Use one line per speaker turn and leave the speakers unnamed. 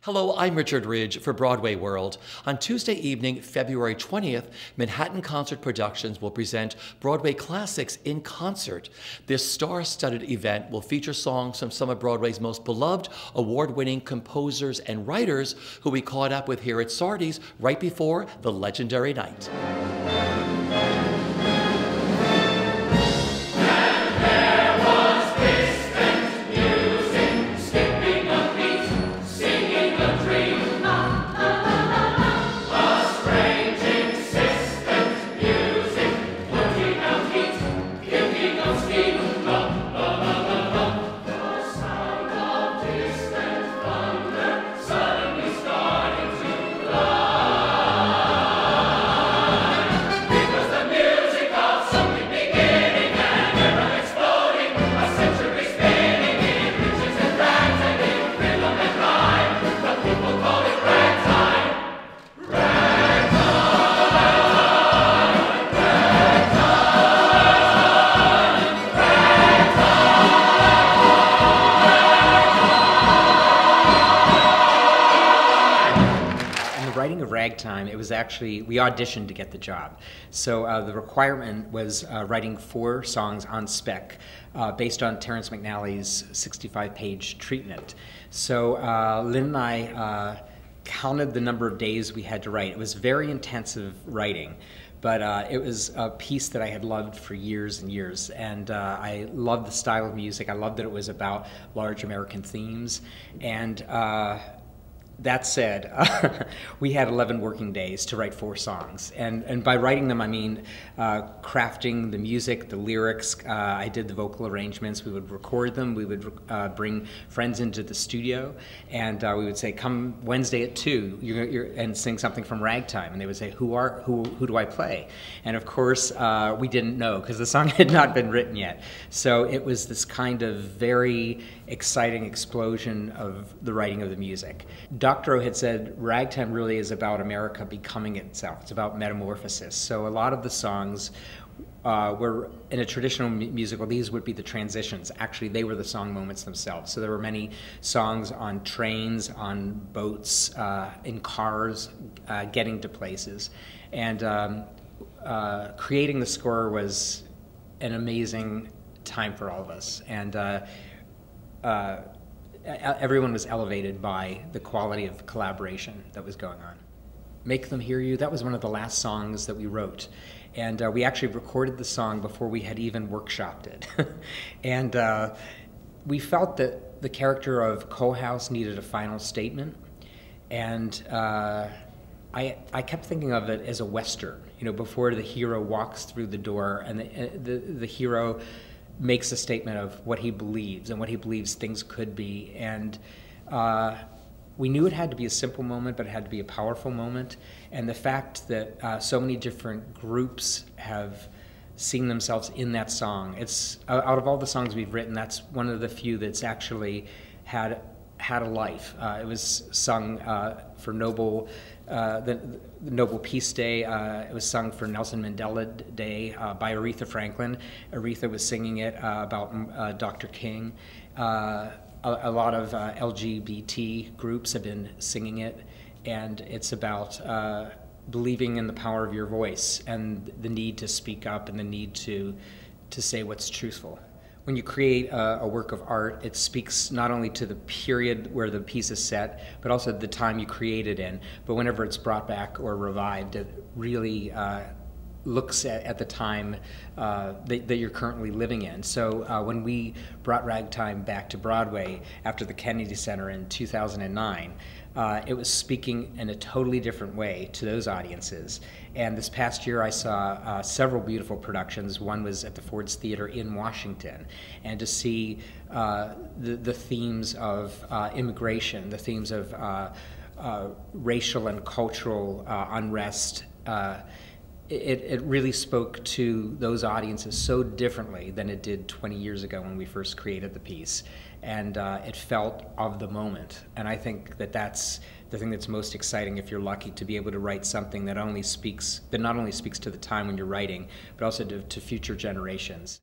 Hello, I'm Richard Ridge for Broadway World. On Tuesday evening, February 20th, Manhattan Concert Productions will present Broadway classics in concert. This star-studded event will feature songs from some of Broadway's most beloved, award-winning composers and writers who we caught up with here at Sardi's right before the legendary night.
Writing of Ragtime, it was actually, we auditioned to get the job. So the requirement was writing 4 songs on spec based on Terrence McNally's 65-page treatment. So Lynn and I counted the number of days we had to write. It was very intensive writing, but it was a piece that I had loved for years and years. And I loved the style of music. I loved that it was about large American themes. And that said, we had 11 working days to write 4 songs, and by writing them I mean crafting the music, the lyrics. I did the vocal arrangements. We would record them. We would bring friends into the studio, and we would say, "Come Wednesday at 2, and sing something from Ragtime." And they would say, "Who do I play?" And of course, we didn't know because the song had not been written yet. So it was this kind of very exciting explosion of the writing of the music. Dr. O had said Ragtime really is about America becoming itself. It's about metamorphosis. So a lot of the songs were, in a traditional musical, these would be the transitions. Actually, they were the song moments themselves. So there were many songs on trains, on boats, in cars, getting to places. And creating the score was an amazing time for all of us. And everyone was elevated by the quality of collaboration that was going on. Make Them Hear You, that was one of the last songs that we wrote. And we actually recorded the song before we had even workshopped it. And we felt that the character of Coalhouse needed a final statement. And I kept thinking of it as a Western, you know, before the hero walks through the door and the hero makes a statement of what he believes and what he believes things could be. And we knew it had to be a simple moment, but it had to be a powerful moment. And the fact that so many different groups have seen themselves in that song, it's out of all the songs we've written, that's one of the few that's actually had a life. It was sung for the Nobel Peace Day. It was sung for Nelson Mandela Day by Aretha Franklin. Aretha was singing it about Dr. King. A lot of LGBT groups have been singing it, and it's about believing in the power of your voice and the need to speak up and the need to say what's truthful. When you create a work of art, it speaks not only to the period where the piece is set, but also the time you create it in. But whenever it's brought back or revived, it really looks at the time that you're currently living in. So when we brought Ragtime back to Broadway after the Kennedy Center in 2009, it was speaking in a totally different way to those audiences. And this past year I saw several beautiful productions. One was at the Ford's Theater in Washington. And to see the themes of immigration, the themes of racial and cultural unrest, it really spoke to those audiences so differently than it did 20 years ago when we first created the piece. And it felt of the moment. And I think that that's the thing that's most exciting if you're lucky to be able to write something that not only speaks to the time when you're writing, but also to future generations.